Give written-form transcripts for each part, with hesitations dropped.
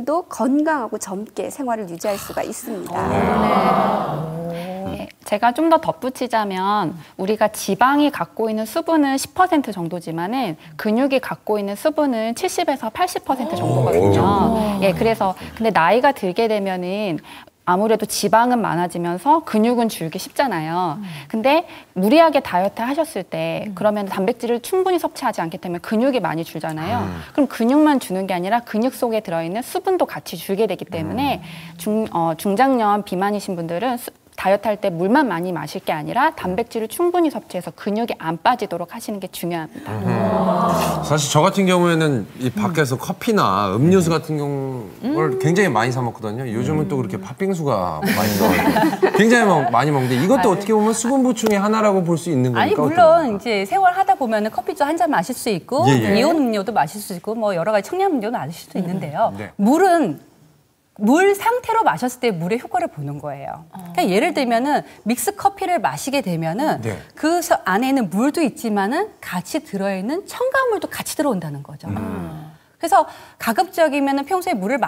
도 건강하고 젊게 생활을 유지할 수가 있습니다. 네, 제가 좀 더 덧붙이자면 우리가 지방이 갖고 있는 수분은 10% 정도지만은 근육이 갖고 있는 수분은 70에서 80% 정도거든요. 예, 그래서 근데 나이가 들게 되면은 아무래도 지방은 많아지면서 근육은 줄기 쉽잖아요. 근데 무리하게 다이어트 하셨을 때 그러면 단백질을 충분히 섭취하지 않기 때문에 근육이 많이 줄잖아요. 그럼 근육만 주는 게 아니라 근육 속에 들어있는 수분도 같이 줄게 되기 때문에 중장년 비만이신 분들은 다이어트 할 때 물만 많이 마실 게 아니라 단백질을 충분히 섭취해서 근육이 안 빠지도록 하시는 게 중요합니다. 사실 저 같은 경우에는 이 밖에서 커피나 음료수 같은 경우를 굉장히 많이 사 먹거든요. 요즘은 또 그렇게 팥빙수가 많이 나와서 굉장히 많이 먹는데 이것도 어떻게 보면 수분 보충의 하나라고 볼 수 있는 거니까. 아니 물론 이제 생활하다 보면은 커피도 한 잔 마실 수 있고 이온 음료도 마실 수 있고 뭐 여러 가지 청량 음료도 마실 수도 있는데요. 물은 물 상태로 마셨을 때 물의 효과를 보는 거예요. 그러니까 예를 들면은 믹스 커피를 마시게 되면은 그 안에 있는 물도 있지만은 같이 들어있는 첨가물도 같이 들어온다는 거죠. 그래서 가급적이면은 평소에 물을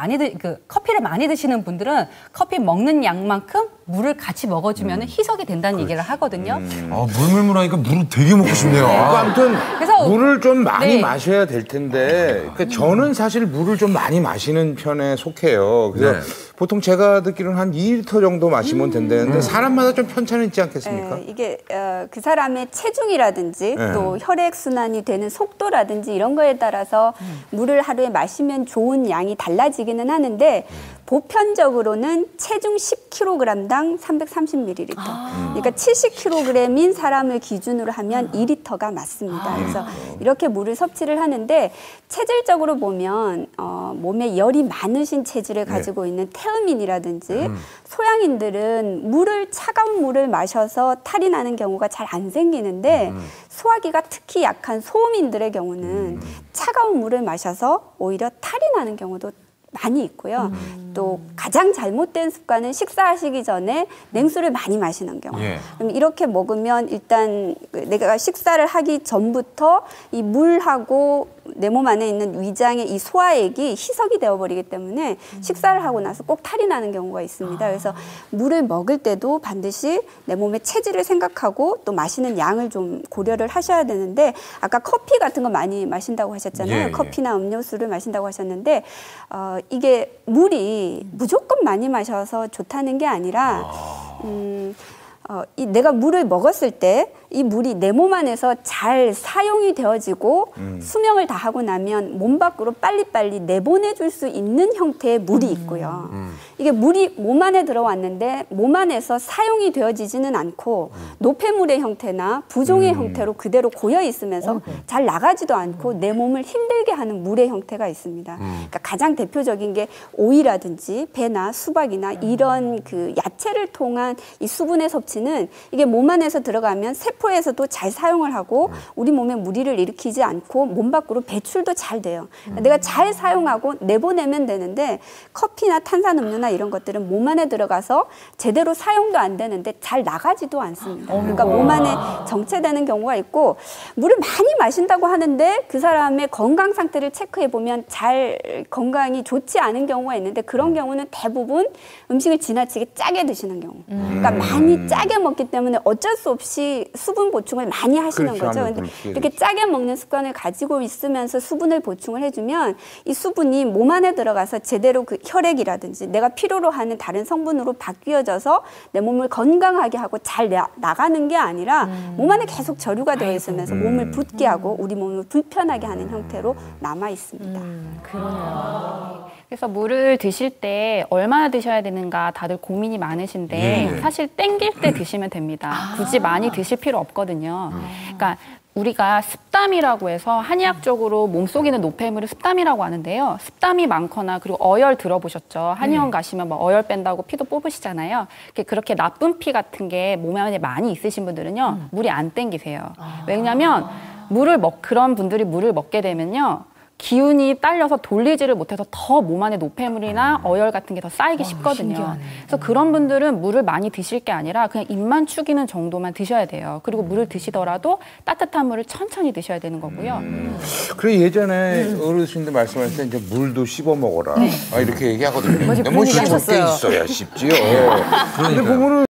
커피를 많이 드시는 분들은 커피 먹는 양만큼 물을 같이 먹어주면 희석이 된다는 얘기를 하거든요. 물하니까 물을 되게 먹고 싶네요. 아무튼 그래서, 물을 좀 많이 마셔야 될 텐데 저는 사실 물을 좀 많이 마시는 편에 속해요. 그래서 보통 제가 듣기로는 한 2리터 정도 마시면 된다는데 사람마다 좀 편차는 있지 않겠습니까? 이게 그 사람의 체중이라든지 또 혈액순환이 되는 속도라든지 이런 거에 따라서 물을 하루에 마시면 좋은 양이 달라지기는 하는데 보편적으로는 체중 10kg당 330ml. 그러니까 70kg인 사람을 기준으로 하면 2리터가 맞습니다. 그래서 이렇게 물을 섭취를 하는데 체질적으로 보면 몸에 열이 많으신 체질을 가지고 있는 태음인이라든지 소양인들은 차가운 물을 마셔서 탈이 나는 경우가 잘 안 생기는데 소화기가 특히 약한 소음인들의 경우는 차가운 물을 마셔서 오히려 탈이 나는 경우도 많이 있고요. 또 가장 잘못된 습관은 식사하시기 전에 냉수를 많이 마시는 경우. 그럼 이렇게 먹으면 일단 내가 식사를 하기 전부터 이 물하고 내 몸 안에 있는 위장의 이 소화액이 희석이 되어버리기 때문에 식사를 하고 나서 꼭 탈이 나는 경우가 있습니다. 그래서 물을 먹을 때도 반드시 내 몸의 체질을 생각하고 또 마시는 양을 좀 고려를 하셔야 되는데 아까 커피 같은 거 많이 마신다고 하셨잖아요. 커피나 음료수를 마신다고 하셨는데 이게 물이 무조건 많이 마셔서 좋다는 게 아니라 내가 물을 먹었을 때 이 물이 내 몸 안에서 잘 사용이 되어지고 수명을 다하고 나면 몸 밖으로 빨리빨리 내보내줄 수 있는 형태의 물이 있고요. 이게 물이 몸 안에 들어왔는데 몸 안에서 사용이 되어지지는 않고 노폐물의 형태나 부종의 형태로 그대로 고여 있으면서 잘 나가지도 않고 내 몸을 힘들게 하는 물의 형태가 있습니다. 그러니까 가장 대표적인 게 오이라든지 배나 수박이나 이런 그 야채를 통한 이 수분의 섭취는 이게 몸 안에서 들어가면 세포에서도 잘 사용을 하고 우리 몸에 무리를 일으키지 않고 몸 밖으로 배출도 잘 돼요. 내가 잘 사용하고 내보내면 되는데 커피나 탄산음료나 이런 것들은 몸 안에 들어가서 제대로 사용도 안 되는데 잘 나가지도 않습니다. 그러니까 몸 안에 정체되는 경우가 있고 물을 많이 마신다고 하는데 그 사람의 건강 상태를 체크해 보면 잘 건강이 좋지 않은 경우가 있는데 그런 경우는 대부분 음식을 지나치게 짜게 드시는 경우. 그러니까 많이 짜게 먹기 때문에 어쩔 수 없이 수분 보충을 많이 하시는 거죠. 근데 이렇게 짜게 먹는 습관을 가지고 있으면서 수분을 보충을 해주면 이 수분이 몸 안에 들어가서 제대로 그 혈액이라든지 내가 필요로 하는 다른 성분으로 바뀌어져서 내 몸을 건강하게 하고 잘 나가는 게 아니라 몸 안에 계속 저류가 되어 있으면서 몸을 붓게 하고 우리 몸을 불편하게 하는 형태로 남아 있습니다. 그러네요. 그래서 물을 드실 때 얼마나 드셔야 되는가 다들 고민이 많으신데 사실 땡길 때 드시면 됩니다. 굳이 많이 드실 필요 없거든요. 그러니까 우리가 습담이라고 해서 한의학적으로 몸속에 있는 노폐물을 습담이라고 하는데요. 습담이 많거나 그리고 어열 들어보셨죠? 한의원 가시면 뭐 어열 뺀다고 피도 뽑으시잖아요. 그렇게 나쁜 피 같은 게 몸 안에 많이 있으신 분들은요. 물이 안 땡기세요. 왜냐하면 그런 분들이 물을 먹게 되면요. 기운이 딸려서 돌리지를 못해서 더 몸 안에 노폐물이나 어열 같은 게 더 쌓이기 쉽거든요. 신기하네. 그래서 그런 분들은 물을 많이 드실 게 아니라 그냥 입만 축이는 정도만 드셔야 돼요. 그리고 물을 드시더라도 따뜻한 물을 천천히 드셔야 되는 거고요. 그래 예전에 어르신들 말씀하실 때 이제 물도 씹어 먹어라. 이렇게 얘기하거든요. 근데 뭐 씹을 때 있어야 씹지요. 근데 보면은